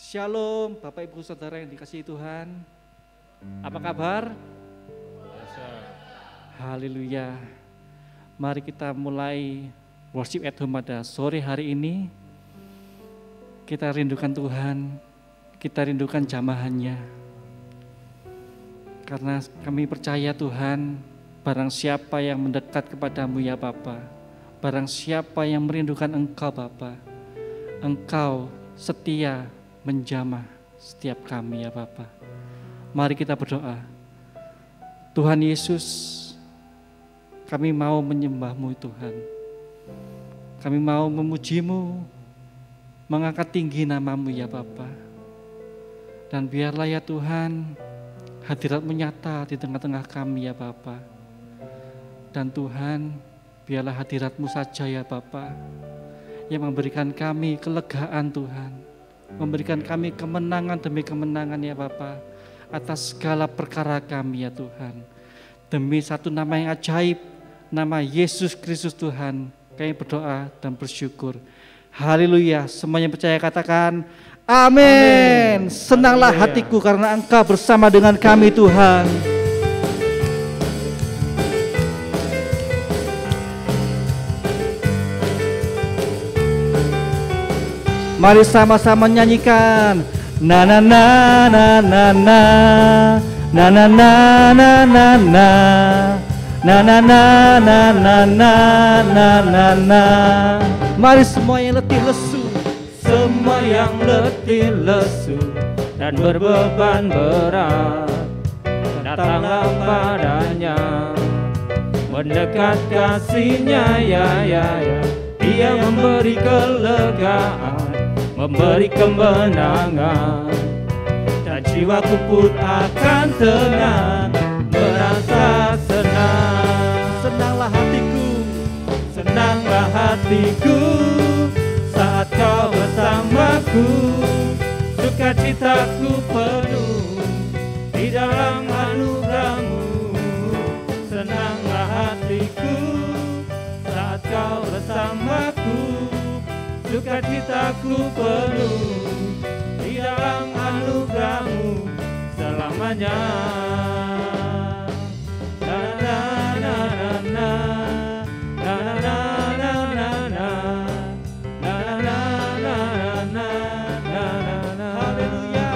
Shalom Bapak Ibu Saudara yang dikasihi Tuhan. Apa kabar? Haleluya. Mari kita mulai worship at home pada sore hari ini. Kita rindukan Tuhan, kita rindukan jamahannya. Karena kami percaya Tuhan, barang siapa yang mendekat kepadamu ya Bapa, barang siapa yang merindukan Engkau Bapa, Engkau setia menjamah setiap kami ya Bapa. Mari kita berdoa. Tuhan Yesus, kami mau menyembah-Mu Tuhan. Kami mau memuji-Mu, mengangkat tinggi nama-Mu ya Bapa. Dan biarlah ya Tuhan, hadirat-Mu nyata di tengah-tengah kami ya Bapa. Dan Tuhan, biarlah hadirat-Mu saja ya Bapa, yang memberikan kami kelegaan Tuhan, memberikan kami kemenangan demi kemenangan ya Bapa, atas segala perkara kami ya Tuhan. Demi satu nama yang ajaib, nama Yesus Kristus Tuhan, kami berdoa dan bersyukur. Haleluya, semuanya percaya katakan amin. Senanglah hatiku karena Engkau bersama dengan kami Tuhan. Mari sama-sama nyanyikan. Na na na na na na na na na na na na na na na na na na na na. Mari semua yang letih lesu, semua yang letih lesu dan berbeban berat, datanglah padanya, mendekat kasih-Nya ya ya ya. Dia memberi kelegaan, memberi kemenangan, dan jiwaku pun akan tenang, merasa senang. senanglah hatiku, senanglah hatiku saat Kau bersamaku, sukacitaku penuh di dalam anugerah-Mu. Senanglah hatiku saat Kau bersamaku, sukacitaku penuh di dalam anugerah-Mu selamanya. Na na na na na na na na na na na na na na na. haleluya.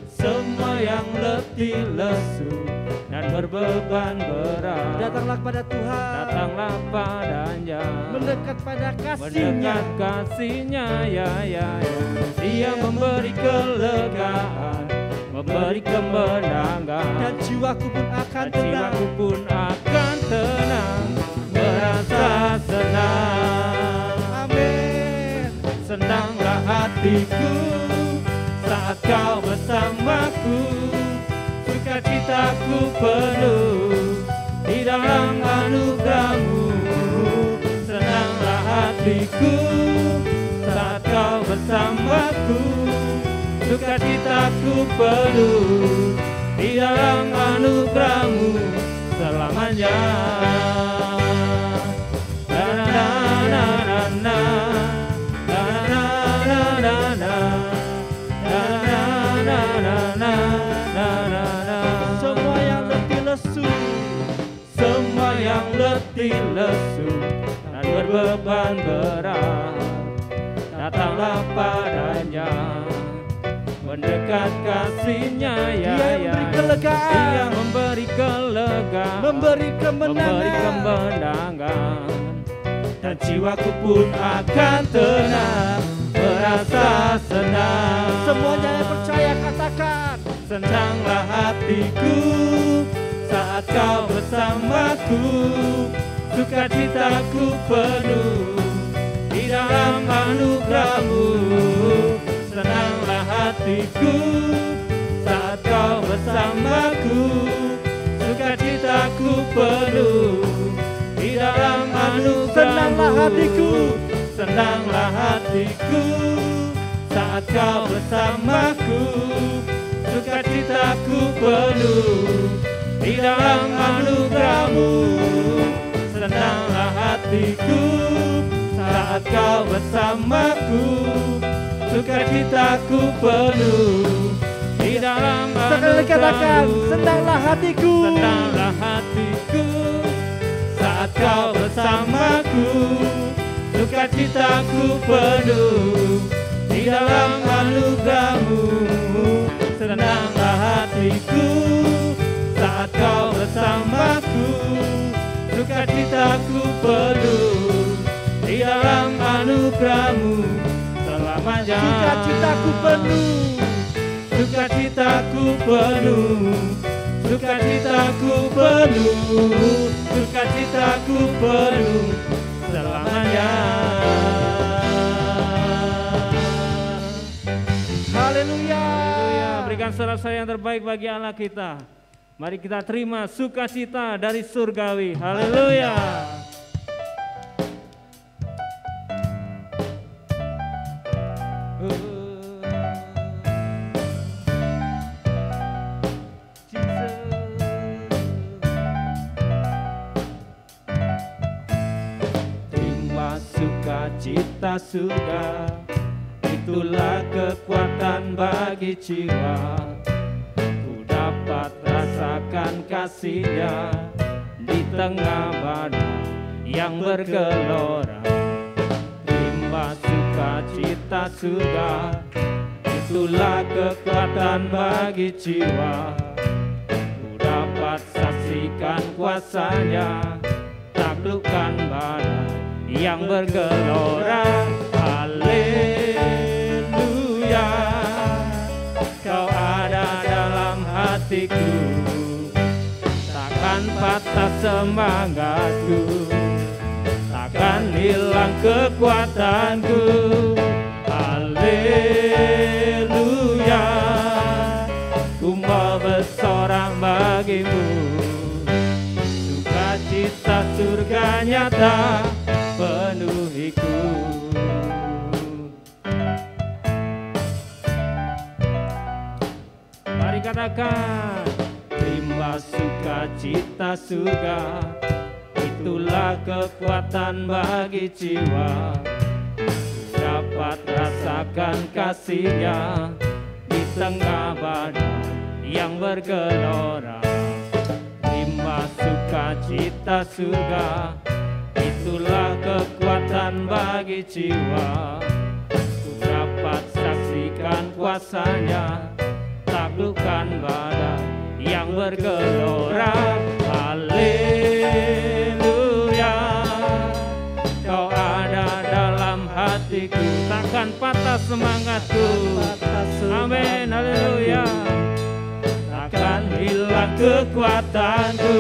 Semua yang letih lesu dan berbeban berat, Datanglah kepada Tuhan, datanglah padanya, mendekat pada kasih-Nya. mendekat kasih-Nya ya ya ya. Dia memberi kelegaan, memberi kemenangan, Dan jiwaku pun akan dan jiwaku pun akan tenang, merasa senang. Amin. Senanglah hatiku saat Kau bersamaku, sukacitaku penuh di dalam anugerah-Mu. Senanglah hatiku saat Kau bersamaku, sukacitaku penuh di dalam anugerah-Mu selamanya. Na na na na na na na na na na na na na na na. Semua yang letih lesu, Semua yang letih lesu dan berbeban berat, datanglah padanya, mendekat kasih-Nya ya Dia ya. memberi kelegaan, Dia memberi kelegaan, memberi memberi kemenangan. kemenangan, dan jiwaku pun akan tenang, merasa senang. Semuanya yang percaya katakan Senanglah hatiku saat Kau bersamaku, sukacitaku penuh di dalam anugerah-Mu. Senanglah hatiku saat Kau bersamaku, sukacitaku penuh di dalam anugerah-Mu. Senanglah hatiku, senanglah hatiku saat Kau bersamaku, sukacitaku penuh di dalam anugerah-Mu. Senanglah hatiku saat Kau bersamaku, sukacitaku penuh di dalam Sekali katakan, anugerah-Mu. senanglah hatiku. Senanglah hatiku saat Kau bersamaku, sukacitaku penuh di dalam anugerah-Mu. Senanglah hatiku saat Kau bersamaku, sukacitaku penuh di dalam anugerah-Mu selamanya. Sukacitaku penuh. Sukacitaku penuh, sukacitaku penuh, sukacitaku penuh selamanya. Haleluya. Haleluya. Berikan sorak-sorai yang terbaik bagi Allah kita. Mari kita terima sukacita dari surgawi. Haleluya. Sukacita surga, itulah kekuatan bagi jiwa. Ku dapat rasakan kasih-Nya di tengah badai yang bergelora. Terima sukacita surga, itulah kekuatan bagi jiwa. Ku dapat saksikan kuasa-Nya, taklukkan badai yang bergelora. Haleluya, Kau ada dalam hatiku, takkan patah semangatku, takkan hilang kekuatanku. Haleluya, ku mau bersorak bagimu, sukacita surga nyata penuhiku. Mari katakan, terima sukacita surga, itulah kekuatan bagi jiwa. Dapat rasakan kasih-Nya di tengah badai yang bergelora. Terima sukacita surga, itulah kekuatan bagi jiwa. Ku dapat saksikan kuasa-Nya, taklukkan badai yang bergelora. Haleluya, Kau ada dalam hatiku, takkan patah semangatku. Amin, haleluya, takkan hilang kekuatanku.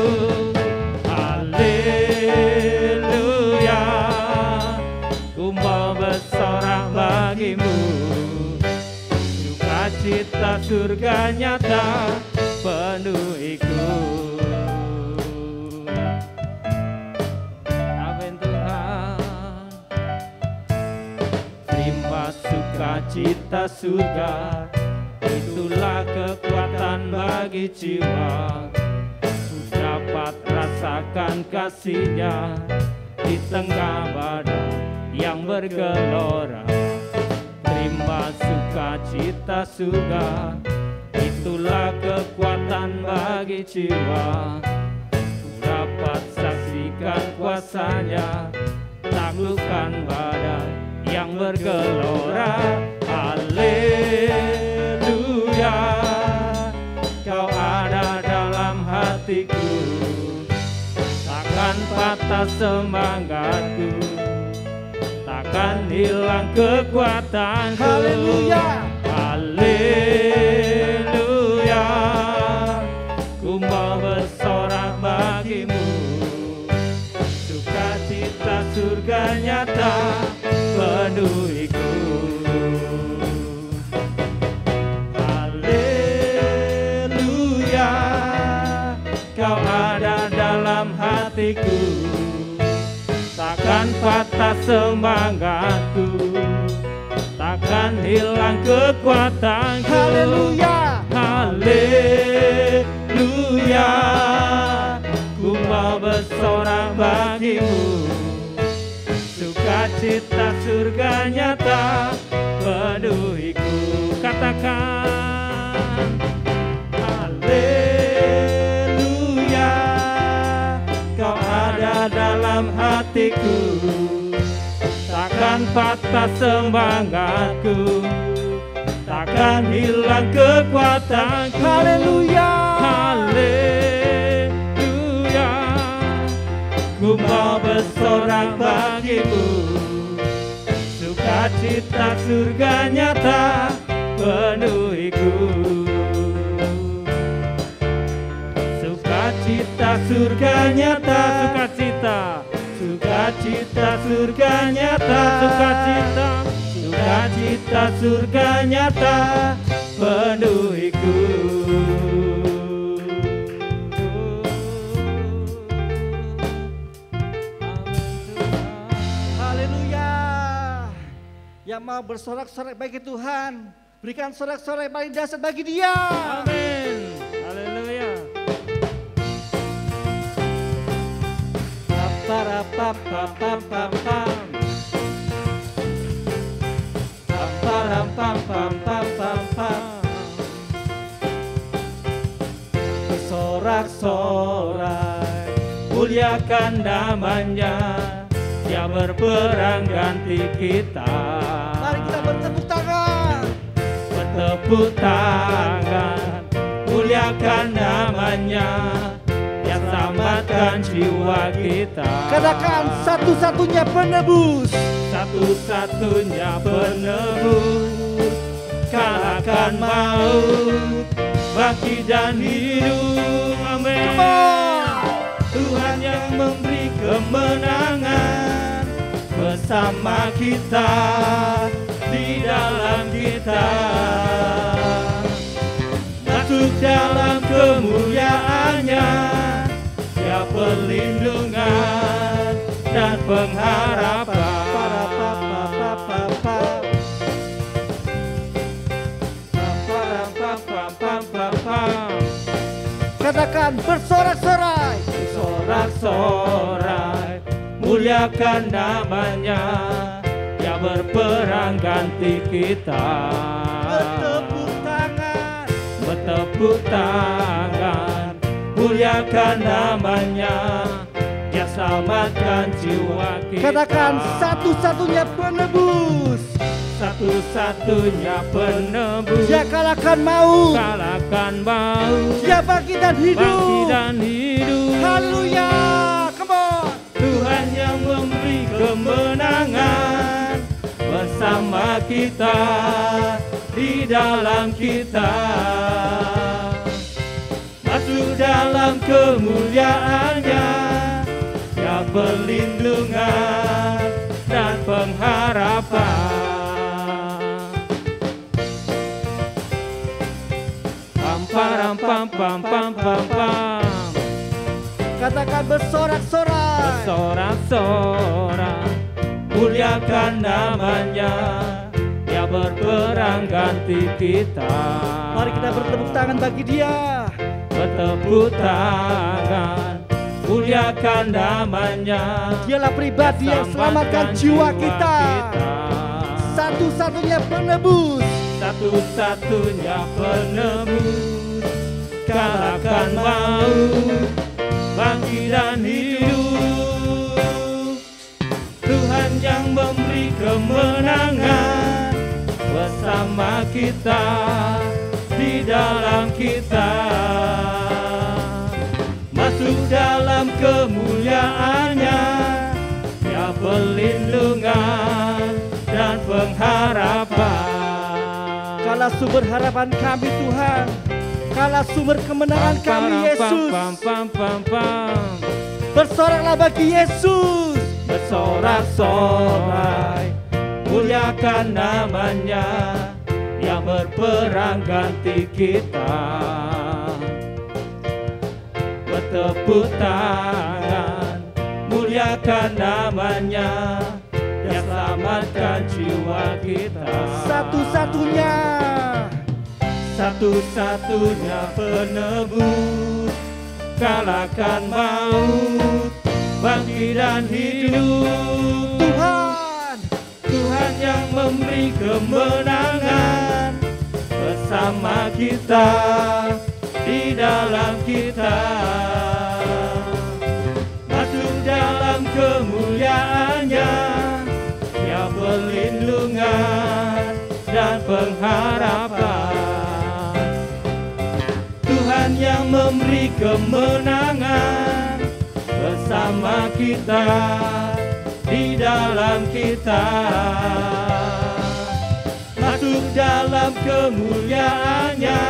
Haleluya, ku mau bersorak bagimu, sukacita surga nyata penuhiku. Amin Tuhan. Terima sukacita surga, itulah kekuatan bagi jiwa. Dapat rasakan kasih-Nya di tengah badai yang bergelora. Terima sukacita surga, itulah kekuatan bagi jiwa. Ku dapat saksikan kuasa-Nya, taklukkan badai yang bergelora. Haleluya, Kau ada dalam hatiku, takkan patah semangatku, takkan hilang kekuatanku. Haleluya. Haleluya, ku mau bersorak bagimu, sukacita surga nyata penuhiku. Haleluya, Kau ada dalam hatiku, takkan patah semangatku, takkan hilang kekuatanku. Haleluya. Haleluya, ku mau bersorak bagimu, sukacita surga nyata penuh bagiku, takkan patah semangatku, takkan hilang kekuatanku. Haleluya. Haleluya. Ku mau bersorak bagimu, sukacita surga nyata penuhiku. Sukacita surga nyata, sukacita, sukacita surga nyata, sukacita, sukacita surga nyata penuhiku. Haleluya. Yang mau bersorak-sorak bagi Tuhan, berikan sorak-sorak yang paling dahsyat bagi Dia. Amin. Haleluya. Pam-pam-pam-pam-pam-pam. Pam-pam-pam-pam-pam-pam. Bersorak-sorai, muliakan namanya, Dia berperang ganti kita. Mari kita bertepuk tangan. Bertepuk tangan, muliakan namanya, Dia selamatkan jiwa kita. Katakan satu-satunya penebus. Satu-satunya penebus, kalahkan maut, bangkit dan hidup. Amin. Come on. Tuhan yang memberi kemenangan bersama kita, di dalam kita. Masuk dalam kemuliaannya, Dia perlindungan dan pengharapan. Katakan bersorak-sorai. Sorak-sorai, muliakan namanya, Dia berperang ganti kita. Bertepuk tangan. Bertepuk tangan, muliakan namanya, Dia selamatkan jiwa kita. Katakan satu-satunya penebus. Satu-satunya penebus, Dia kalahkan maut. kalahkan maut, Dia bangkit dan bangkit hidup. dan hidup. Haleluya. Come on. Tuhan yang memberi kemenangan bersama kita, di dalam kita. Masuk dalam kemuliaannya, Dia perlindungan dan pengharapan. Pam pam pam pam pam pam. Katakan bersorak-sorai. Bersorak-sorai, muliakan namanya, Dia berperang ganti kita. Mari kita bertepuk tangan bagi Dia. Bertepuk tangan, muliakan namanya, Dialah pribadi yang selamatkan jiwa kita. Satu-satunya penebus. Satu-satunya penebus, kalahkan maut, bangkit dan hidup. Tuhan yang memberi kemenangan bersama kita, di dalam kita. Masuk dalam kemuliaannya, Dia perlindungan dan pengharapan. Kala sumber harapan kami Tuhan. Kala sumber kemenangan kami Yesus. Bersoraklah bagi Yesus. Bersorak-sorai, muliakan namanya, Dia berperang ganti kita. Bertepuk tangan, muliakan namanya, Dia selamatkan jiwa kita. Satu-satunya. Satu-satunya penebus, kalahkan maut, bangkit dan hidup. Tuhan. Tuhan yang memberi kemenangan bersama kita, di dalam kita. Masuk dalam kemuliaan kemuliaan-Nya, Dia perlindungan dan pengharapan. Tuhan yang memberi kemenangan bersama kita, di dalam kita. Masuk dalam kemuliaan-Nya,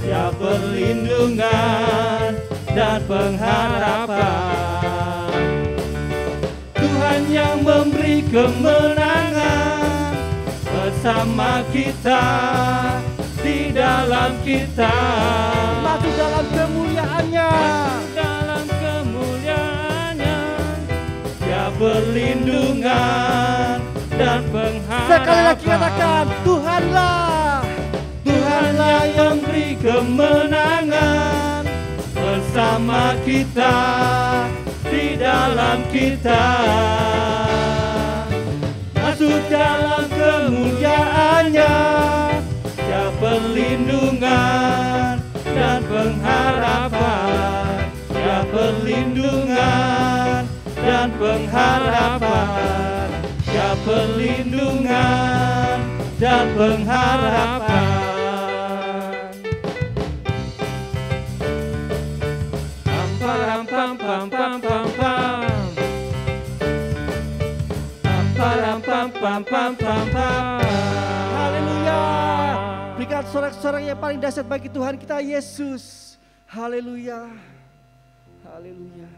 Dia perlindungan dan pengharapan. Tuhan yang memberi kemenangan bersama kita, di dalam kita. Masuk dalam kemuliaan-Nya, Masuk dalam kemuliaan-Nya, Dia perlindungan dan pengharapan. sekali lagi katakan, Tuhanlah, Tuhanlah yang beri kemenangan bersama kita, di dalam kita. Masuk dalam kemuliaan-Nya, Dia perlindungan dan pengharapan. Dia perlindungan dan pengharapan. Dia perlindungan dan pengharapan. Pam pam pam pam pam pam. Pam pam pam pam pam pam. haleluya. Berikan sorak-sorak yang paling dahsyat bagi Tuhan kita Yesus. Haleluya, haleluya.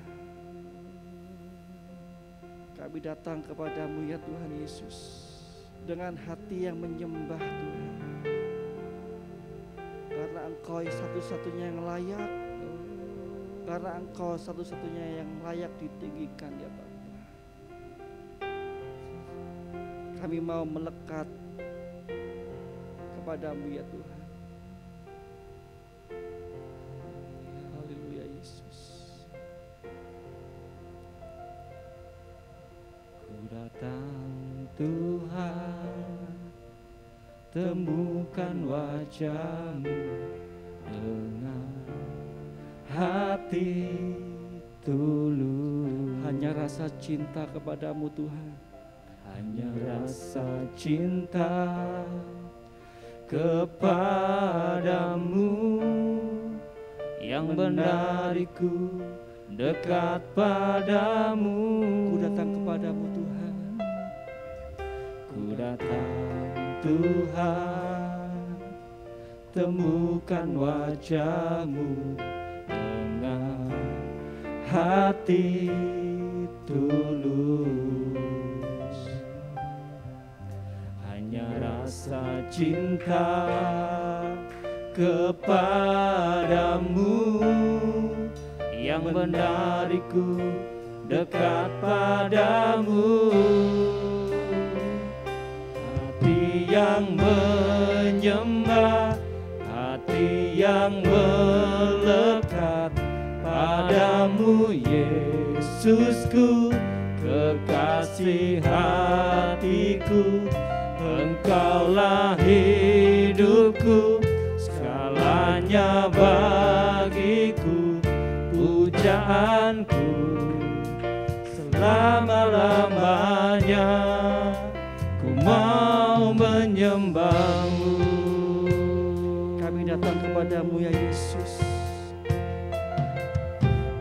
Kami datang kepadamu ya Tuhan Yesus, dengan hati yang menyembah Tuhan. Karena Engkau satu-satunya yang layak, karena Engkau satu-satunya yang layak ditinggikan ya Bapa. Kami mau melekat kepadamu ya Tuhan. Haleluya Yesus. Ku datang Tuhan, temukan wajah-Mu dengan hati tulus. Hanya rasa cinta kepadamu Tuhan, hanya rasa cinta kepadamu yang menarikku dekat padamu. ku datang kepadamu Tuhan. Ku datang Tuhan, temukan wajah-Mu dengan hati tulus. Hanya rasa cinta kepadamu yang menarikku dekat padamu. Hati yang menyembah, hati yang melekat padamu Yesusku, kekasih hatiku. Engkaulah hidupku, segalanya bagiku, pujaanku selama-lamanya. Ku mau menyembah-Mu. Kami datang kepadamu ya Yesus.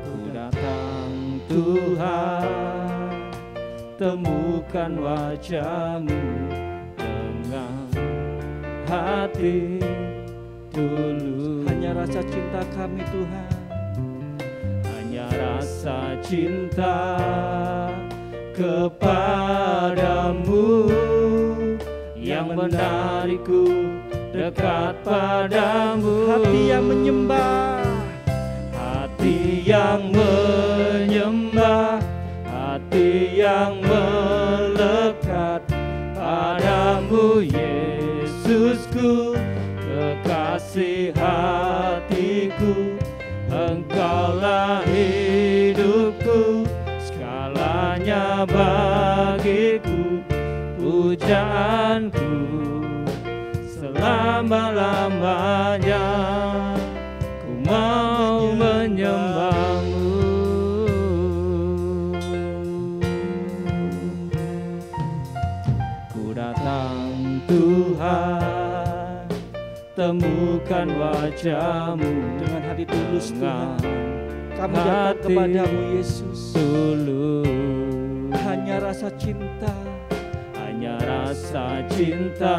Ku datang Tuhan, temukan wajah-Mu dengan hati tulus. Hanya rasa cinta kami Tuhan, hanya rasa cinta kepadamu yang menarikku dekat padamu. Hati yang menyembah, hati yang menyembah, hati yang melekat padamu Yesusku, kekasih hatiku. Engkaulah hidupku, segalanya bagiku, pujaanku selama-lamanya. Ku mau menyembah-Mu. datang Tuhan, temukan wajah-Mu Dengan hati tulus dengan Tuhan, kami datang hati kepadamu Yesus. tulus. Hanya rasa cinta, Hanya rasa cinta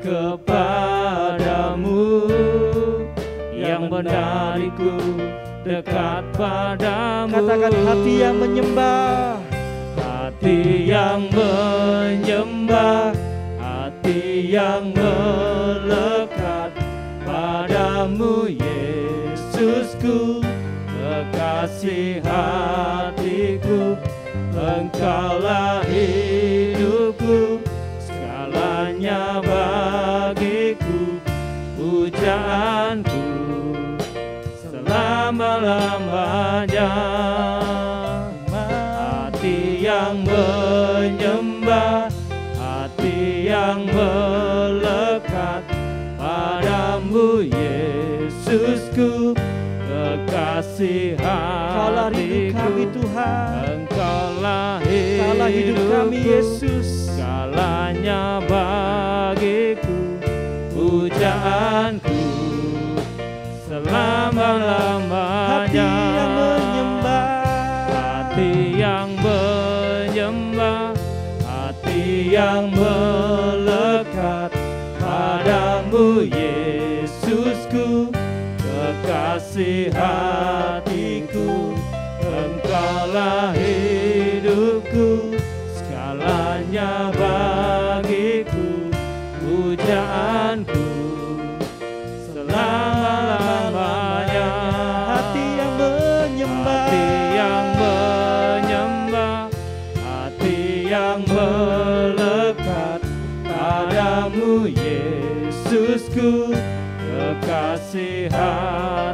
kepadamu yang menarikku dekat padamu. katakan hati yang menyembah, Hati yang menyembah, hati yang melekat padamu Yesusku, kekasih hatiku. Engkaulah hidupku, segalanya bagiku, pujaanku selama-lamanya. Hati yang menyembah, hati yang melekat padamu Yesusku, kekasih Engkaulah rindu kami hatiku. Tuhan, Engkaulah Engkaulah hidup kami hidupku, Yesus. segalanya bagiku, pujaanku selama-lamanya. Hati yang menyembah, Hati yang menyembah, hati yang melekat padamu Yesusku, kekasih hatiku. Engkaulah hidupku, segalanya bagiku, pujaanku selama-lamanya. hati yang menyembah, Hati yang menyembah, hati yang melekat padamu Yesusku, kekasih hatiku.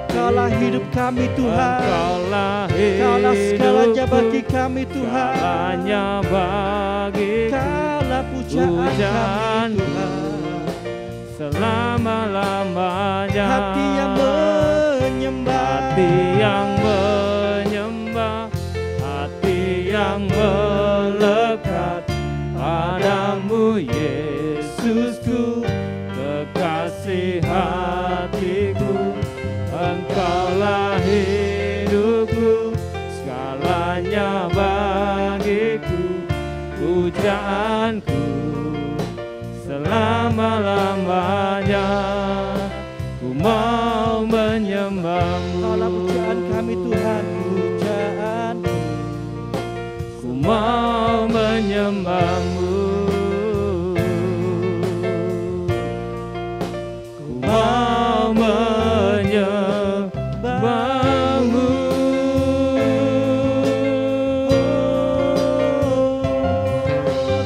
Engkaulah hidup kami Tuhan, Engkaulah Engkaulah segalanya hidupku, bagi kami Tuhan, segalanya bagiku, Engkaulah pujaan kami pujaanku Tuhan. selama-lamanya. Hati yang menyembah, Hati yang menyembah, hati yang melekat padamu Yesusku, kekasih hatiku. Engkaulah hidupku, segalanya bagiku, pujaanku selama-lamanya. Ku mau menyembah-Mu, Engkaulah pujaan kami Tuhan, pujaan. ku mau menyembah-Mu, ku mau menyembah-Mu.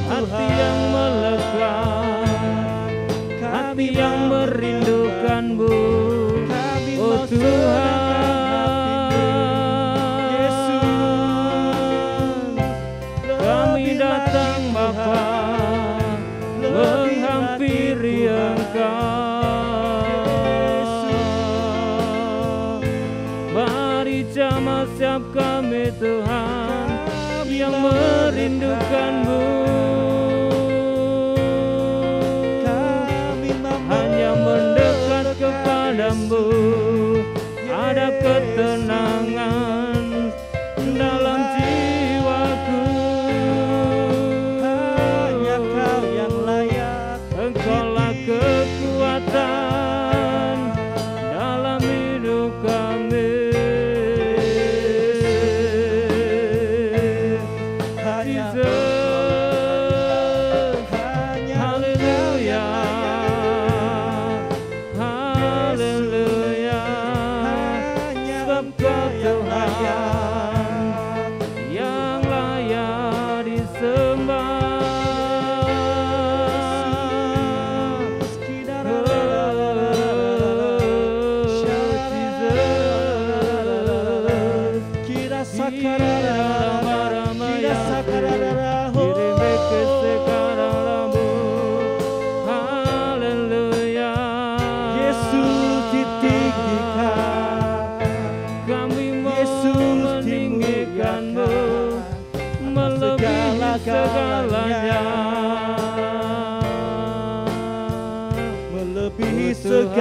Hati yang melekat, hati yang merindukan-Mu, Kami oh mau serahkan Tuhan. hatimu, Yesus. Kami Lebih datang lagi, Bapa,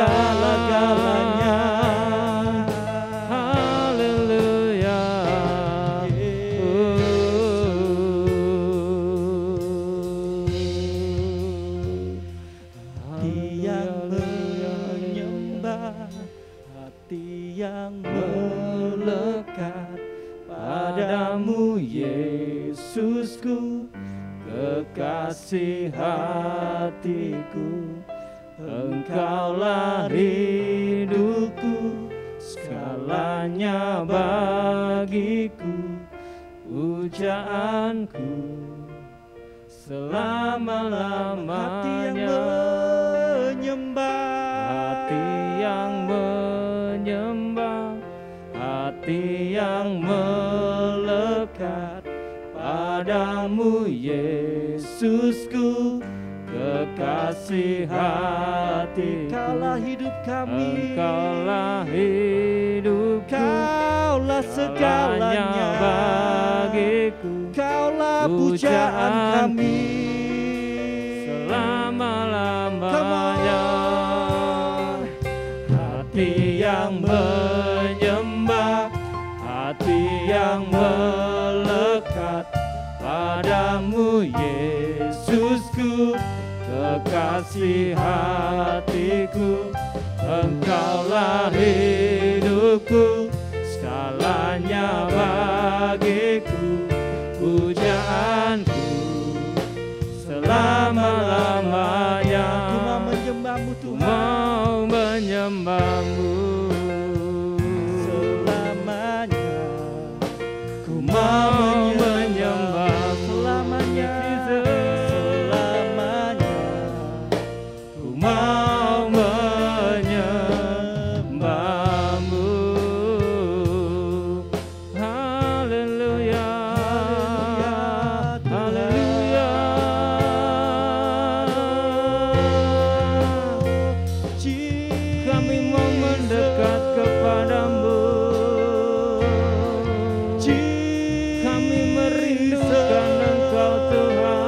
segala-galanya. Haleluya. Hati yang menyembah, hati yang melekat padamu Yesusku, kekasih hatiku. Engkaulah ridhoku, segalanya bagiku, pujaanku selama-lamanya. Hati yang menyembah, hati yang melekat padamu Yesusku, kekasih hatiku. Engkaulah hidup kami, Engkaulah hidupku, Engkaulah segalanya bagiku, Engkaulah pujaan kami selama-lamanya. Hati yang menyembah, hati yang melekat padamu Yesusku, kekasih hatiku. Engkaulah hidupku, segalanya bagiku, pujaanku selama-lamanya. Ku mau menyembahmu Tuhan, mau menyembahmu selamanya. ku mau menyembahmu Selamanya, selamanya. ku mau menyembahmu. Haleluya, haleluya. Kami mau mendekat kepadamu, kami merindukan Engkau Tuhan.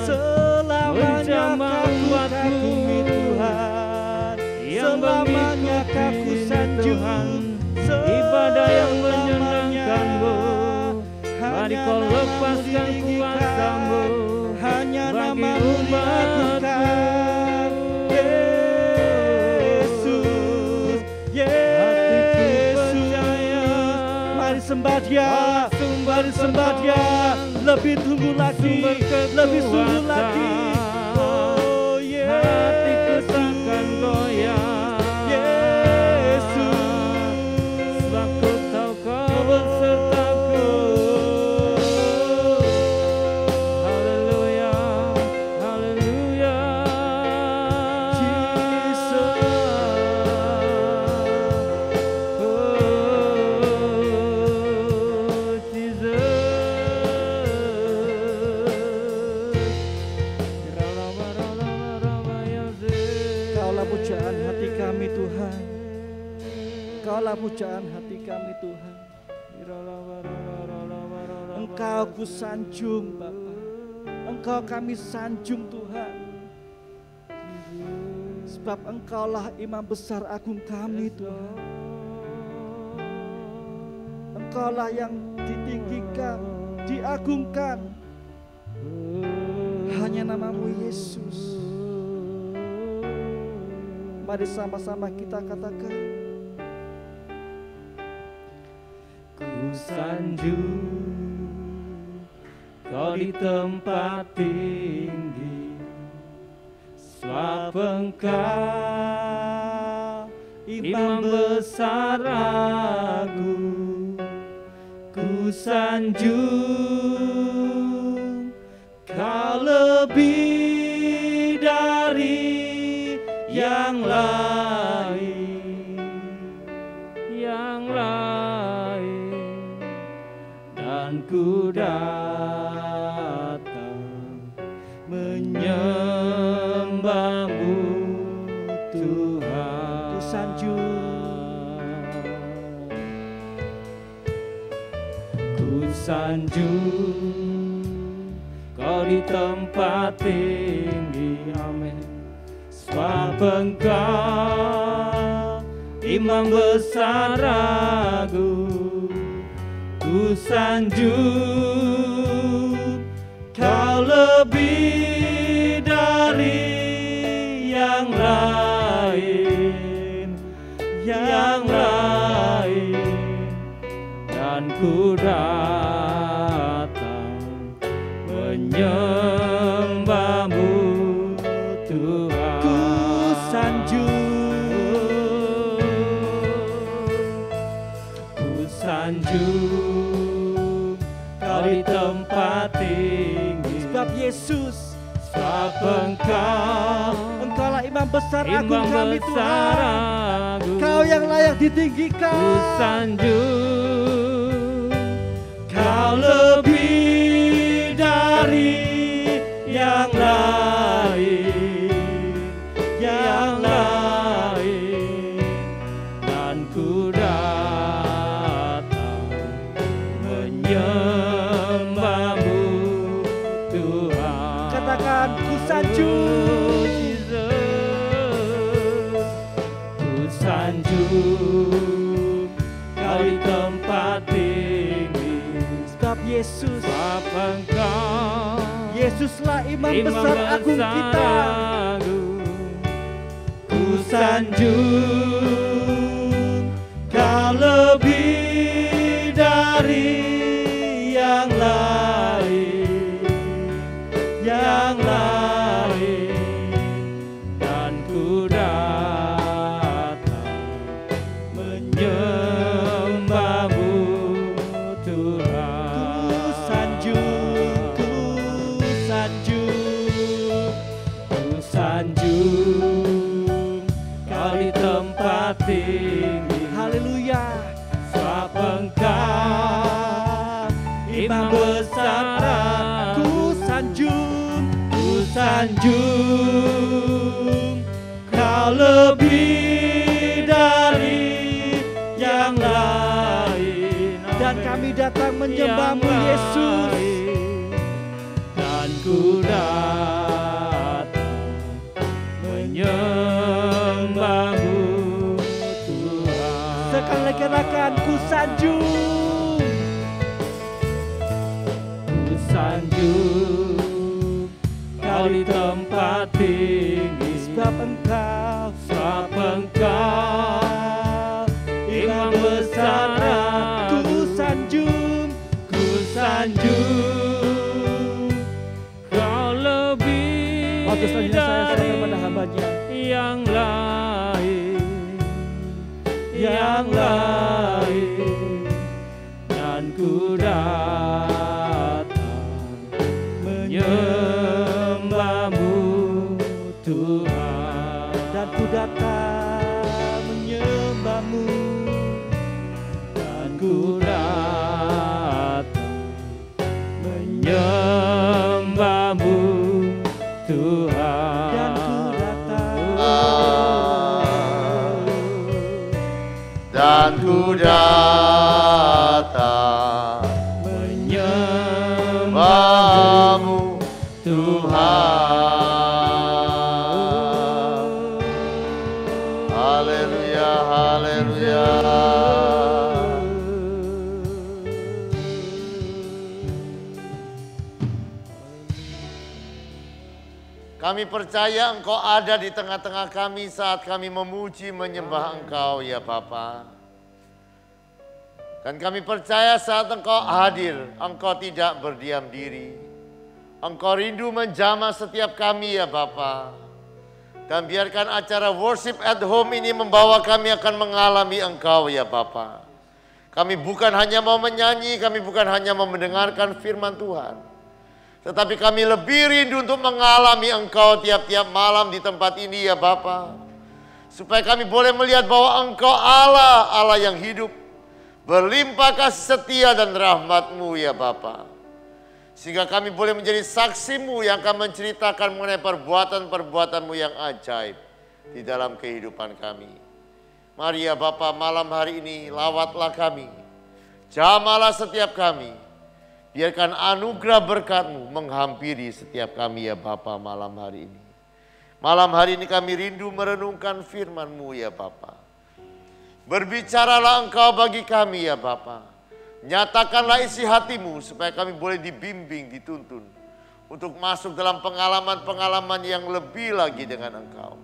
Selamanya kaku kagumi Tuhan, selamanya kaku sanjung, ibadah yang menyenangkan-Mu. Mari Kau lepaskan kuasa-Mu hanya bagi namamu diagungkan. Yesus, Yesus, mari sembah Dia, mari sembah Dia, lebih tunggu lagi, lebih sungguh lagi. Oh hatiku Yesus, takkan goyah, Yesus, sebab ku tahu Kau besertaku. Haleluya, haleluya. Oh, Jesus. Kaulah pujaan hati kami Tuhan, Kaulah pujaan hati kami Tuhan. Engkau ku sanjung Bapa, Engkau kami sanjung Tuhan, sebab Engkaulah imam besar agung kami Tuhan. Engkaulah yang ditinggikan, diagungkan, hanya namamu Yesus. Mari sama-sama kita katakan, ku sanjung Kau di tempat tinggi, sebab Engkau imam besar agung. Ku sanjung Kau lebih dari yang lain, dan ku datang menyembahmu Tuhan. ku sanjung Kau di tempat tinggi, amin. sebab Engkau Imam besar agung. Ku sanjung Kau lebih dari yang lain, dan ku datang menyembahmu Tuhan. Ku sanjung Kau di tempat tinggi, sebab Yesus, sebab Engkaulah Imam besar agung Imam kami besar Tuhan. agung. Kau yang layak ditinggikan. Ku sanjung Kau lebih dari yang lain, dan ku datang menyembahmu Tuhan. Katakan ku sanjung, ku sanjung Kau di tempat tinggi, sebab Yesus, sebab Engkau Yesuslah Imam besar agung kita. agung. Ku sanjung Kau lebih dari yang lain, dan ku datang menyembahmu Tuhan. Ku sanjung, Kau di tempat tinggi, haleluya. sebab Engkau Imam besar Ku sanjung Kau lebih dari yang lain, dan kami datang menyembahmu Yesus. dan ku datang menyembahmu Tuhan. Sekali lagi katakan ku sanjung, Kau di tempat tinggi, sebab Engkau Imam besar agung. Ku sanjung Kau lebih Waktu selanjutnya saya serahkan dari kepada hambanya. yang lain, dan ku datang menyembahmu Tuhan. Dan ku datang menyembahmu, Dan ku datang menyembahmu Tuhan. dan ku datang, dan ku datang menyembahmu menyembahmu Tuhan. Haleluya, haleluya. Kami percaya Engkau ada di tengah-tengah kami saat kami memuji menyembah Engkau ya Bapa. Dan kami percaya saat Engkau hadir, Engkau tidak berdiam diri. Engkau rindu menjamah setiap kami ya Bapa. Dan biarkan acara worship at home ini membawa kami akan mengalami Engkau ya Bapa. Kami bukan hanya mau menyanyi, kami bukan hanya mau mendengarkan firman Tuhan. Tetapi kami lebih rindu untuk mengalami Engkau tiap-tiap malam di tempat ini ya Bapa. Supaya kami boleh melihat bahwa Engkau Allah, Allah yang hidup. Berlimpah kasih setia dan rahmat-Mu ya Bapa. Sehingga kami boleh menjadi saksi-Mu yang akan menceritakan mengenai perbuatan-perbuatan-Mu yang ajaib di dalam kehidupan kami. Mari ya Bapa, malam hari ini lawatlah kami. Jamalah setiap kami. Biarkan anugerah berkat-Mu menghampiri setiap kami ya Bapa malam hari ini. Malam hari ini kami rindu merenungkan firman-Mu ya Bapa. Berbicaralah Engkau bagi kami ya Bapa. Nyatakanlah isi hati-Mu supaya kami boleh dibimbing, dituntun. Untuk masuk dalam pengalaman-pengalaman yang lebih lagi dengan Engkau.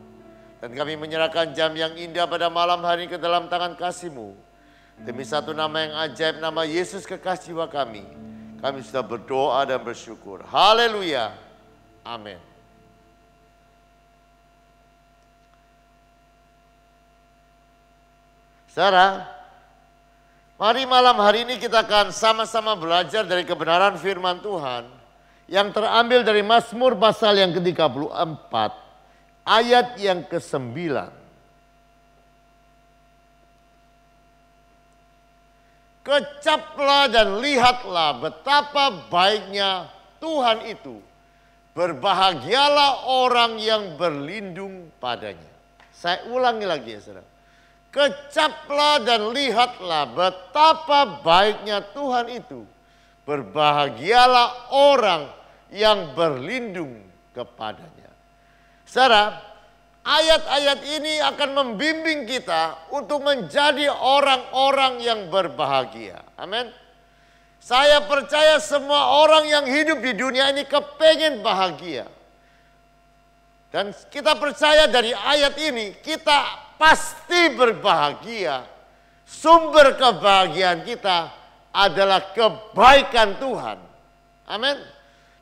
Dan kami menyerahkan jam yang indah pada malam hari ini ke dalam tangan kasih-Mu. Demi satu nama yang ajaib, nama Yesus kekasih jiwa kami. Kami sudah berdoa dan bersyukur. Haleluya. Amin. Saudara, mari malam hari ini kita akan sama-sama belajar dari kebenaran firman Tuhan yang terambil dari Mazmur pasal yang ke-34, ayat yang ke-9. Kecaplah dan lihatlah betapa baiknya Tuhan itu. Berbahagialah orang yang berlindung padanya. Saya ulangi lagi ya saudara. Kecaplah dan lihatlah betapa baiknya Tuhan itu. Berbahagialah orang yang berlindung kepadanya. Saudara, ayat-ayat ini akan membimbing kita untuk menjadi orang-orang yang berbahagia. Amin. Saya percaya semua orang yang hidup di dunia ini kepengen bahagia. Dan kita percaya dari ayat ini kita pasti berbahagia. Sumber kebahagiaan kita adalah kebaikan Tuhan. Amin.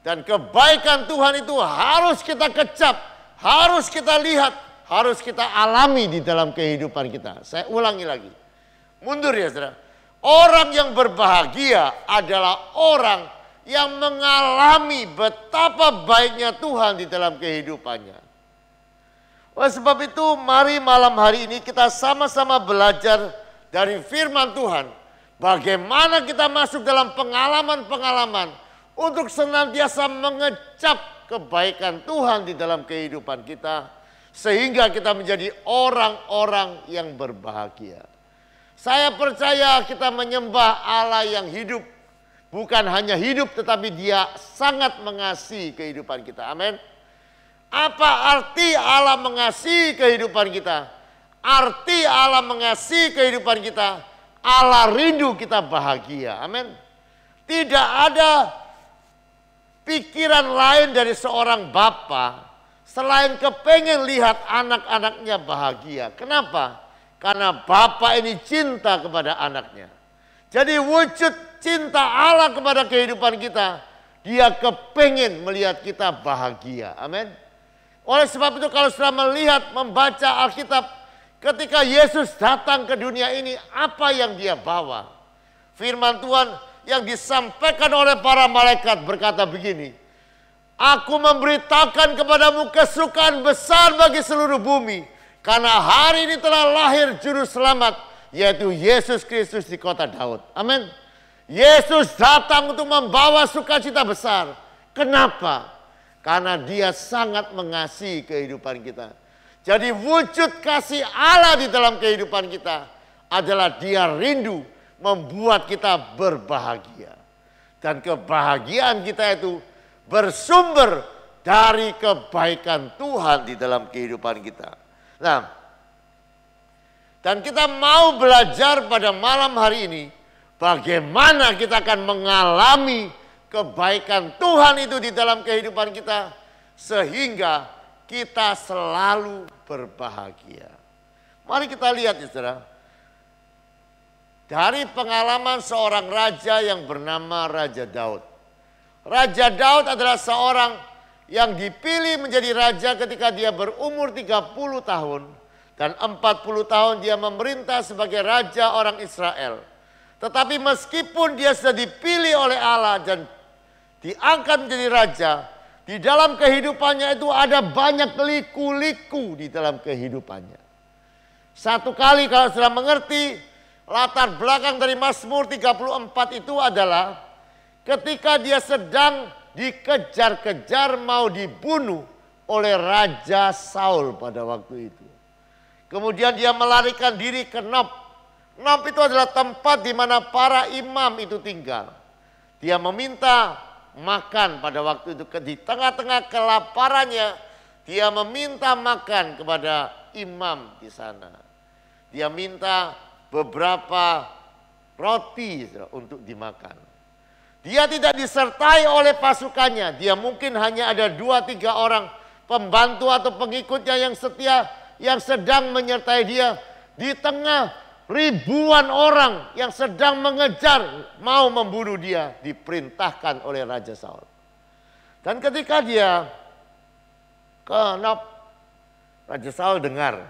Dan kebaikan Tuhan itu harus kita kecap, harus kita lihat, harus kita alami di dalam kehidupan kita. Saya ulangi lagi. Mundur ya saudara. Orang yang berbahagia adalah orang yang mengalami betapa baiknya Tuhan di dalam kehidupannya. Oleh sebab itu mari malam hari ini kita sama-sama belajar dari firman Tuhan. Bagaimana kita masuk dalam pengalaman-pengalaman untuk senantiasa mengecap kebaikan Tuhan di dalam kehidupan kita. Sehingga kita menjadi orang-orang yang berbahagia. Saya percaya kita menyembah Allah yang hidup. Bukan hanya hidup tetapi Dia sangat mengasihi kehidupan kita. Amin. Apa arti Allah mengasihi kehidupan kita? Arti Allah mengasihi kehidupan kita, Allah rindu kita bahagia. Amin. Tidak ada pikiran lain dari seorang bapa selain kepengen lihat anak-anaknya bahagia. Kenapa? Karena bapa ini cinta kepada anaknya. Jadi wujud cinta Allah kepada kehidupan kita, Dia kepengen melihat kita bahagia. Amin. Oleh sebab itu kalau sudah melihat, membaca Alkitab, ketika Yesus datang ke dunia ini, apa yang Dia bawa? Firman Tuhan yang disampaikan oleh para malaikat berkata begini, Aku memberitakan kepadamu kesukaan besar bagi seluruh bumi, karena hari ini telah lahir juru selamat, yaitu Yesus Kristus di kota Daud. Amin. Yesus datang untuk membawa sukacita besar. Kenapa? Karena Dia sangat mengasihi kehidupan kita. Jadi wujud kasih Allah di dalam kehidupan kita adalah Dia rindu membuat kita berbahagia. Dan kebahagiaan kita itu bersumber dari kebaikan Tuhan di dalam kehidupan kita. Nah, dan kita mau belajar pada malam hari ini bagaimana kita akan mengalami kebaikan Tuhan itu di dalam kehidupan kita sehingga kita selalu berbahagia. Mari kita lihat ya saudara. Dari pengalaman seorang raja yang bernama Raja Daud. Raja Daud adalah seorang yang dipilih menjadi raja ketika dia berumur 30 tahun. Dan 40 tahun dia memerintah sebagai raja orang Israel. Tetapi meskipun dia sudah dipilih oleh Allah dan diangkat menjadi raja, di dalam kehidupannya itu ada banyak liku-liku di dalam kehidupannya. Satu kali kalau sudah mengerti latar belakang dari Mazmur 34 itu adalah ketika dia sedang dikejar-kejar mau dibunuh oleh Raja Saul pada waktu itu. Kemudian dia melarikan diri ke Nob. Nob itu adalah tempat di mana para imam itu tinggal. Dia meminta makan pada waktu itu. Di tengah-tengah kelaparannya, dia meminta makan kepada imam di sana. Dia minta beberapa roti untuk dimakan. Dia tidak disertai oleh pasukannya. Dia mungkin hanya ada 2-3 orang pembantu atau pengikutnya yang setia, yang sedang menyertai dia. Di tengah ribuan orang yang sedang mengejar, mau membunuh dia, diperintahkan oleh Raja Saul. Dan ketika dia ke Nob, Raja Saul dengar,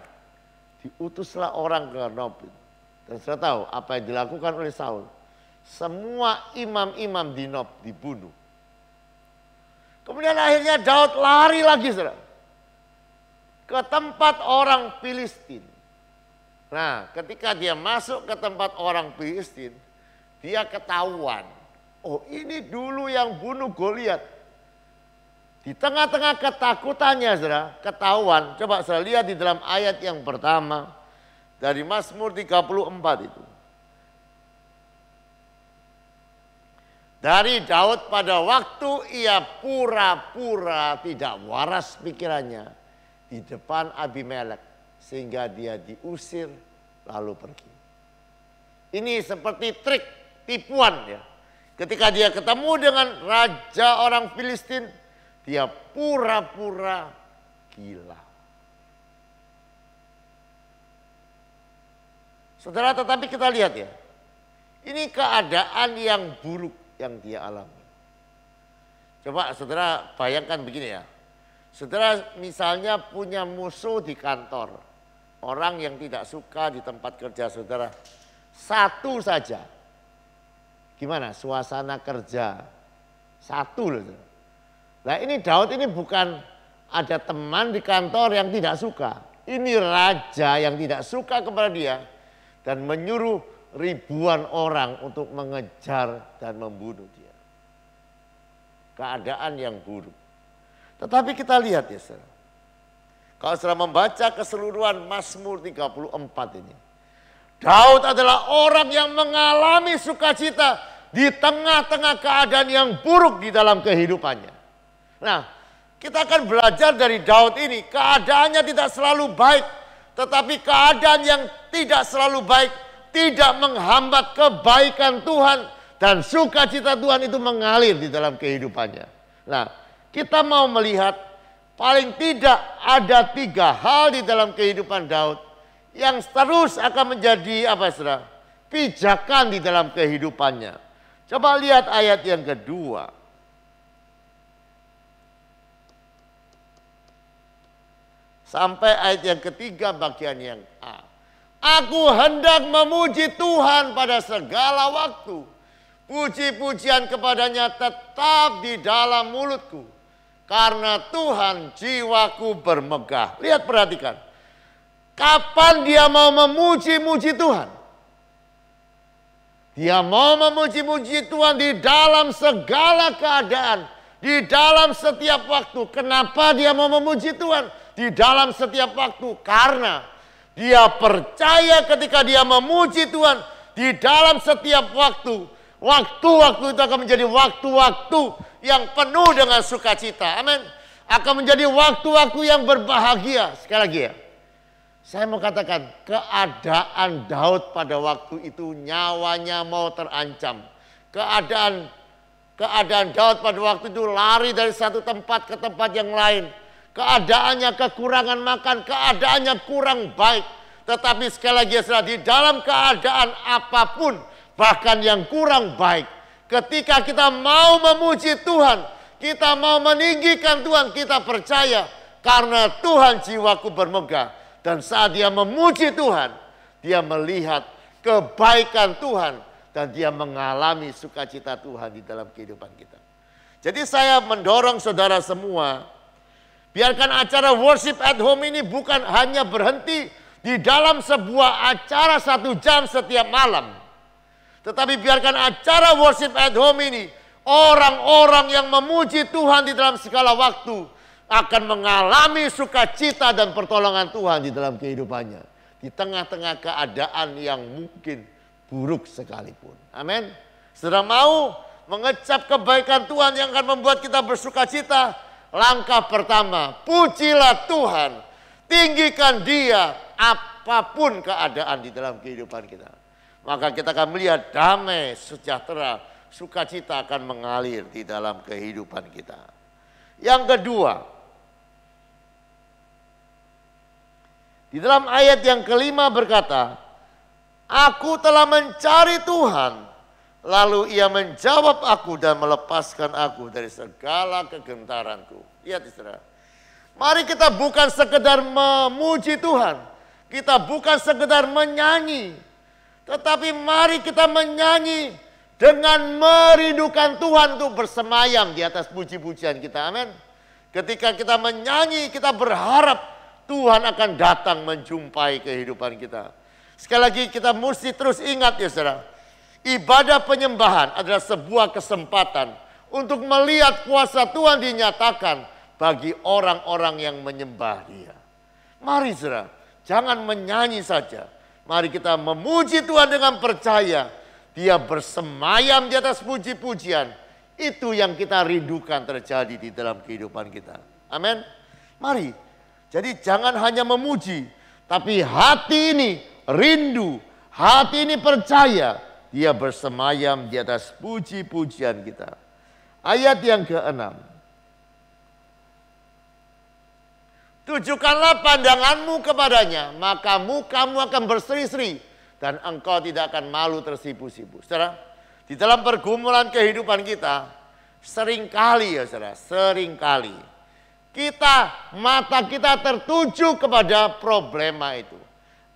diutuslah orang ke Nob. Dan saya tahu apa yang dilakukan oleh Saul. Semua imam-imam di Nob dibunuh. Kemudian akhirnya Daud lari lagi, saudara, ke tempat orang Filistin. Nah, ketika dia masuk ke tempat orang Filistin, dia ketahuan. Oh, ini dulu yang bunuh Goliat. Di tengah-tengah ketakutannya, saudara, ketahuan. Coba saya lihat di dalam ayat yang pertama dari Mazmur 34 itu. Dari Daud pada waktu ia pura-pura tidak waras pikirannya di depan Abimelek, sehingga dia diusir lalu pergi. Ini seperti trik tipuan ya. Ketika dia ketemu dengan raja orang Filistin, dia pura-pura gila. Saudara, tetapi kita lihat ya, ini keadaan yang buruk yang dia alami. Coba saudara bayangkan begini ya. Saudara misalnya punya musuh di kantor. Orang yang tidak suka di tempat kerja saudara. Satu saja. Gimana suasana kerja? Satu loh. Nah ini Daud ini bukan ada teman di kantor yang tidak suka. Ini raja yang tidak suka kepada dia. Dan menyuruh ribuan orang untuk mengejar dan membunuh dia. Keadaan yang buruk. Tetapi kita lihat ya saudara. Kalau saudara membaca keseluruhan Mazmur 34 ini. Daud adalah orang yang mengalami sukacita di tengah-tengah keadaan yang buruk di dalam kehidupannya. Nah, kita akan belajar dari Daud ini. Keadaannya tidak selalu baik. Tetapi keadaan yang tidak selalu baik tidak menghambat kebaikan Tuhan dan sukacita Tuhan itu mengalir di dalam kehidupannya. Nah, kita mau melihat paling tidak ada 3 hal di dalam kehidupan Daud yang terus akan menjadi apa saudara? Pijakan di dalam kehidupannya. Coba lihat ayat yang kedua. Sampai ayat yang ketiga bagian yang A. Aku hendak memuji Tuhan pada segala waktu. Puji-pujian kepadanya tetap di dalam mulutku. Karena Tuhan jiwaku bermegah. Lihat perhatikan. Kapan dia mau memuji-muji Tuhan? Dia mau memuji-muji Tuhan di dalam segala keadaan. Di dalam setiap waktu. Kenapa dia mau memuji Tuhan? Di dalam setiap waktu, karena dia percaya ketika dia memuji Tuhan di dalam setiap waktu, waktu-waktu itu akan menjadi waktu-waktu yang penuh dengan sukacita. Amin. Akan menjadi waktu-waktu yang berbahagia. Sekali lagi ya, saya mau katakan keadaan Daud pada waktu itu nyawanya mau terancam. Keadaan Daud pada waktu itu lari dari satu tempat ke tempat yang lain. Keadaannya kekurangan makan, keadaannya kurang baik. Tetapi sekali lagi saudara, di dalam keadaan apapun, bahkan yang kurang baik. Ketika kita mau memuji Tuhan, kita mau meninggikan Tuhan, kita percaya. Karena Tuhan jiwaku bermegah. Dan saat dia memuji Tuhan, dia melihat kebaikan Tuhan. Dan dia mengalami sukacita Tuhan di dalam kehidupan kita. Jadi saya mendorong saudara semua, biarkan acara worship at home ini bukan hanya berhenti di dalam sebuah acara 1 jam setiap malam. Tetapi biarkan acara worship at home ini, orang-orang yang memuji Tuhan di dalam segala waktu akan mengalami sukacita dan pertolongan Tuhan di dalam kehidupannya. Di tengah-tengah keadaan yang mungkin buruk sekalipun. Amin. Saudara mau mengecap kebaikan Tuhan yang akan membuat kita bersukacita? langkah pertama, pujilah Tuhan. Tinggikan Dia apapun keadaan di dalam kehidupan kita. Maka kita akan melihat damai, sejahtera, sukacita akan mengalir di dalam kehidupan kita. Yang kedua, di dalam ayat yang kelima berkata, aku telah mencari Tuhan, lalu Ia menjawab aku dan melepaskan aku dari segala kegentaranku. Lihat saudara, mari kita bukan sekedar memuji Tuhan, kita bukan sekedar menyanyi, tetapi mari kita menyanyi dengan merindukan Tuhan untuk bersemayam di atas puji-pujian kita. Amin. Ketika kita menyanyi, kita berharap Tuhan akan datang menjumpai kehidupan kita. Sekali lagi kita mesti terus ingat ya saudara, ibadah penyembahan adalah sebuah kesempatan untuk melihat kuasa Tuhan dinyatakan bagi orang-orang yang menyembah Dia. Mari saudara, jangan menyanyi saja. Mari kita memuji Tuhan dengan percaya Dia bersemayam di atas puji-pujian. Itu yang kita rindukan terjadi di dalam kehidupan kita. Amin. Mari. Jadi jangan hanya memuji, tapi hati ini rindu, hati ini percaya Dia bersemayam di atas puji-pujian kita. Ayat yang ke-6. Tujukanlah pandanganmu kepadanya, maka mukamu akan berseri-seri dan engkau tidak akan malu tersipu-sipu. Saudara, di dalam pergumulan kehidupan kita, seringkali ya saudara, seringkali mata kita tertuju kepada problema itu.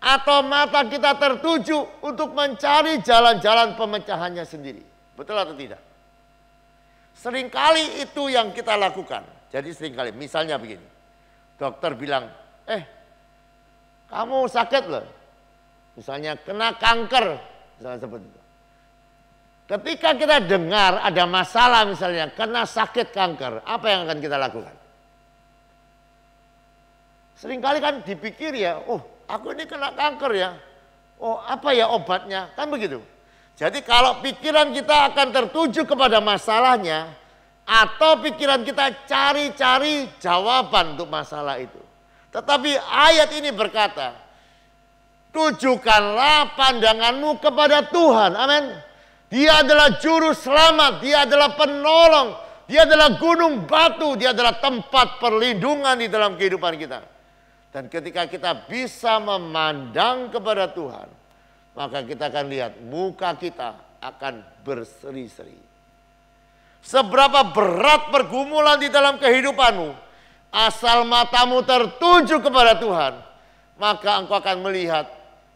Atau mata kita tertuju untuk mencari jalan-jalan pemecahannya sendiri. Betul atau tidak? Seringkali itu yang kita lakukan. Jadi seringkali, misalnya begini. Dokter bilang, kamu sakit loh. Misalnya kena kanker. Misalnya seperti itu. Ketika kita dengar ada masalah misalnya kena sakit kanker. Apa yang akan kita lakukan? Seringkali kan dipikir ya, aku ini kena kanker ya. Apa ya obatnya? Kan begitu. Jadi kalau pikiran kita akan tertuju kepada masalahnya, atau pikiran kita cari-cari jawaban untuk masalah itu. Tetapi ayat ini berkata, tujukanlah pandanganmu kepada Tuhan. Amin. Dia adalah juru selamat, Dia adalah penolong, Dia adalah gunung batu, Dia adalah tempat perlindungan di dalam kehidupan kita. Dan ketika kita bisa memandang kepada Tuhan, maka kita akan lihat muka kita akan berseri-seri. Seberapa berat pergumulan di dalam kehidupanmu, asal matamu tertuju kepada Tuhan, maka engkau akan melihat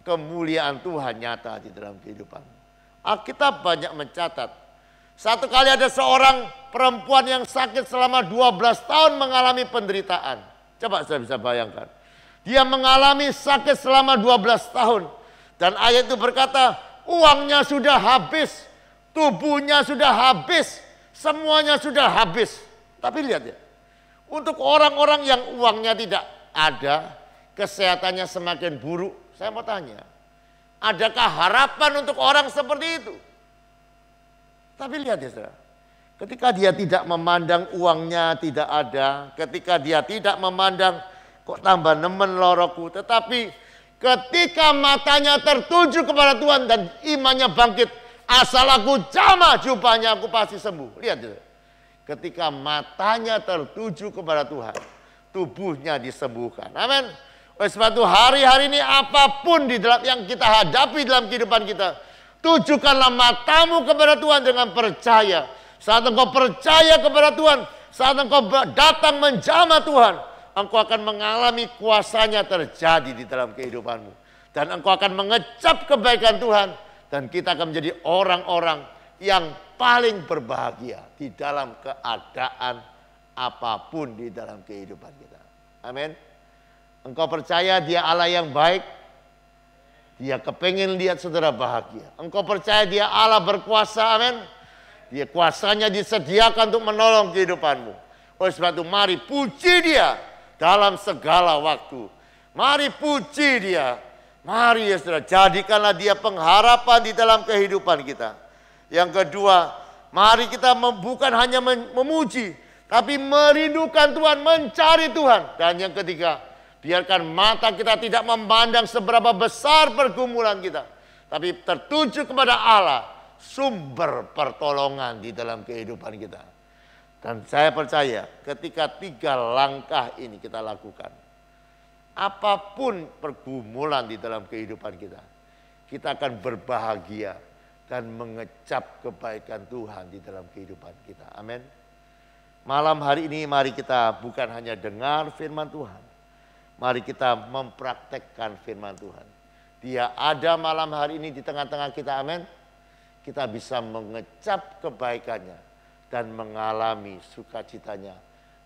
kemuliaan Tuhan nyata di dalam kehidupanmu. Alkitab banyak mencatat. Satu kali ada seorang perempuan yang sakit selama 12 tahun mengalami penderitaan. Coba saya bisa bayangkan. Dia mengalami sakit selama 12 tahun. Dan ayat itu berkata, uangnya sudah habis, tubuhnya sudah habis, semuanya sudah habis. Tapi lihat ya, untuk orang-orang yang uangnya tidak ada, kesehatannya semakin buruk. Saya mau tanya, adakah harapan untuk orang seperti itu? Tapi lihat ya saudara, ketika dia tidak memandang uangnya tidak ada, ketika dia tidak memandang kok tambah nemen loroku, tetapi ketika matanya tertuju kepada Tuhan dan imannya bangkit, asal aku jamah jubahnya aku pasti sembuh. Lihat itu. Ketika matanya tertuju kepada Tuhan, tubuhnya disembuhkan. Amin. Oleh sebab itu hari-hari ini apapun di dalam yang kita hadapi dalam kehidupan kita, tujukanlah matamu kepada Tuhan dengan percaya. Saat engkau percaya kepada Tuhan, saat engkau datang menjamah Tuhan, engkau akan mengalami kuasanya terjadi di dalam kehidupanmu. Dan engkau akan mengecap kebaikan Tuhan. Dan kita akan menjadi orang-orang yang paling berbahagia di dalam keadaan apapun di dalam kehidupan kita. Amin. Engkau percaya Dia Allah yang baik. Dia kepengen lihat saudara bahagia. Engkau percaya Dia Allah berkuasa. Amin. Dia kuasanya disediakan untuk menolong kehidupanmu. Oleh sebab itu mari puji Dia dalam segala waktu. Mari puji Dia. Mari ya saudara, jadikanlah Dia pengharapan di dalam kehidupan kita. Yang kedua, mari kita bukan hanya memuji, tapi merindukan Tuhan, mencari Tuhan. Dan yang ketiga, biarkan mata kita tidak memandang seberapa besar pergumulan kita, tapi tertuju kepada Allah, sumber pertolongan di dalam kehidupan kita. Dan saya percaya ketika 3 langkah ini kita lakukan, apapun pergumulan di dalam kehidupan kita akan berbahagia dan mengecap kebaikan Tuhan di dalam kehidupan kita. Amin. Malam hari ini mari kita bukan hanya dengar firman Tuhan, mari kita mempraktekkan firman Tuhan. Dia ada malam hari ini di tengah-tengah kita, amin. Kita bisa mengecap kebaikannya dan mengalami sukacitanya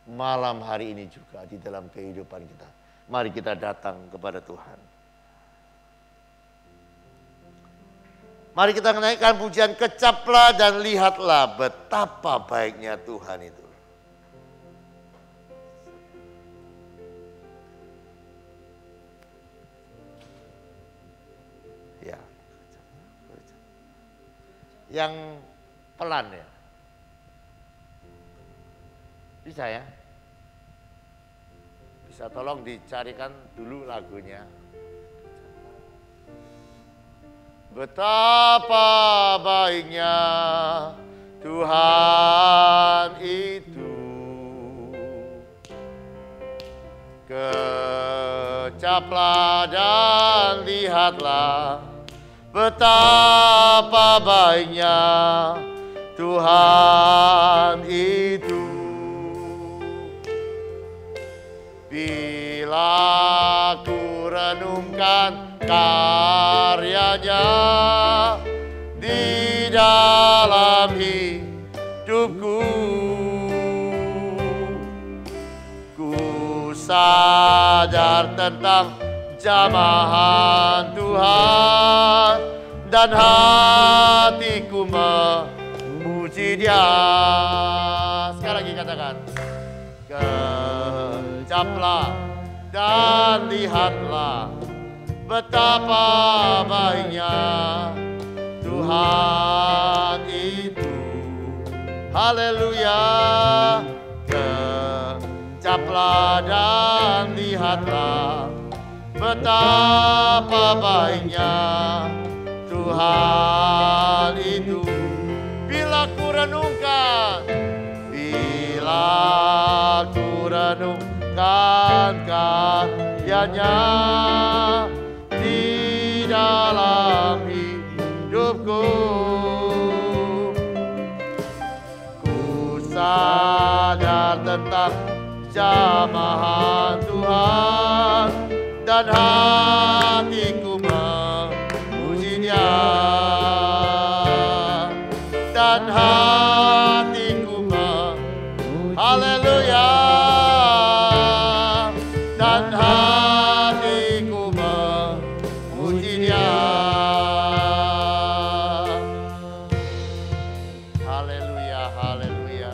malam hari ini juga di dalam kehidupan kita. Mari kita datang kepada Tuhan. Mari kita menaikkan pujian, kecaplah dan lihatlah betapa baiknya Tuhan itu. Ya. Yang pelan ya. Bisa ya? Bisa tolong dicarikan dulu lagunya. Betapa baiknya Tuhan itu, kecaplah dan lihatlah betapa baiknya Tuhan itu. Bila ku renungkan karyanya di dalam hidupku, ku sadar tentang jamahan Tuhan dan hatiku memuji Dia. Sekali lagi katakan, kecaplah dan lihatlah betapa baiknya Tuhan itu. Haleluya. Kecaplah dan lihatlah betapa baiknya Tuhan itu. Bila ku renungkan karyanya di dalam hidupku, ku sadar tentang jamahan Tuhan dan hatiku memuji Dia, dan hatiku memuji, haleluya, dan hatiku memuji Dia. Haleluya, haleluya.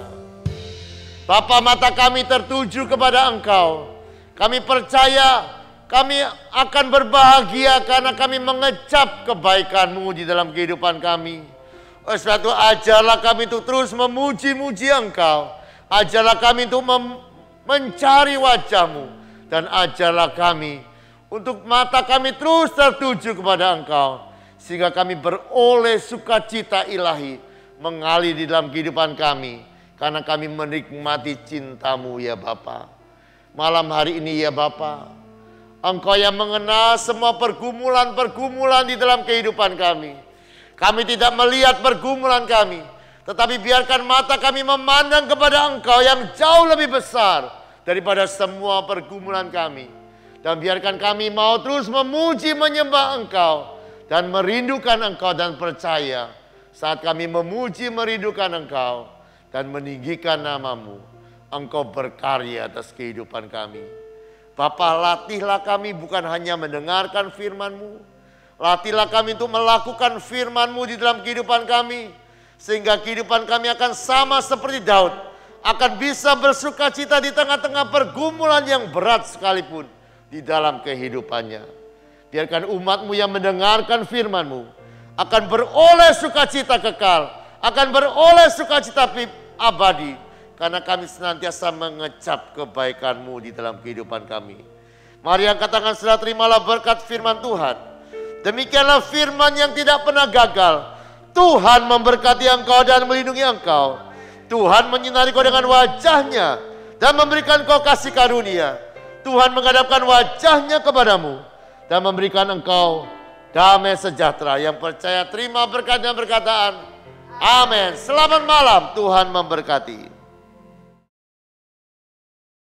Bapa, mata kami tertuju kepada Engkau. Kami percaya kami akan berbahagia karena kami mengecap kebaikan-Mu di dalam kehidupan kami. Oleh sebab itu ajarlah kami untuk terus memuji-muji Engkau. Ajarlah kami untuk mencari wajah-Mu. Dan ajarlah kami untuk mata kami terus tertuju kepada Engkau. Sehingga kami beroleh sukacita ilahi mengalir di dalam kehidupan kami. Karena kami menikmati cinta-Mu ya Bapa. Malam hari ini ya Bapa, Engkau yang mengenal semua pergumulan-pergumulan di dalam kehidupan kami. Kami tidak melihat pergumulan kami, tetapi biarkan mata kami memandang kepada Engkau yang jauh lebih besar daripada semua pergumulan kami. Dan biarkan kami mau terus memuji menyembah Engkau dan merindukan Engkau dan percaya saat kami memuji merindukan Engkau dan meninggikan nama-Mu, Engkau berkarya atas kehidupan kami. Bapa, latihlah kami bukan hanya mendengarkan firman-Mu. Latihlah kami untuk melakukan firman-Mu di dalam kehidupan kami. Sehingga kehidupan kami akan sama seperti Daud. Akan bisa bersukacita di tengah-tengah pergumulan yang berat sekalipun di dalam kehidupannya. Biarkan umat-Mu yang mendengarkan firman-Mu akan beroleh sukacita kekal. Akan beroleh sukacita abadi. karena kami senantiasa mengecap kebaikan-Mu di dalam kehidupan kami. Mari angkat tangan saudara, terimalah berkat firman Tuhan. Demikianlah firman yang tidak pernah gagal. Tuhan memberkati engkau dan melindungi engkau. Tuhan menyinari kau dengan wajah-Nya dan memberikan kau kasih karunia. Tuhan menghadapkan wajah-Nya kepadamu dan memberikan engkau damai sejahtera. Yang percaya terima berkat dan perkataan amin. Selamat malam, Tuhan memberkati.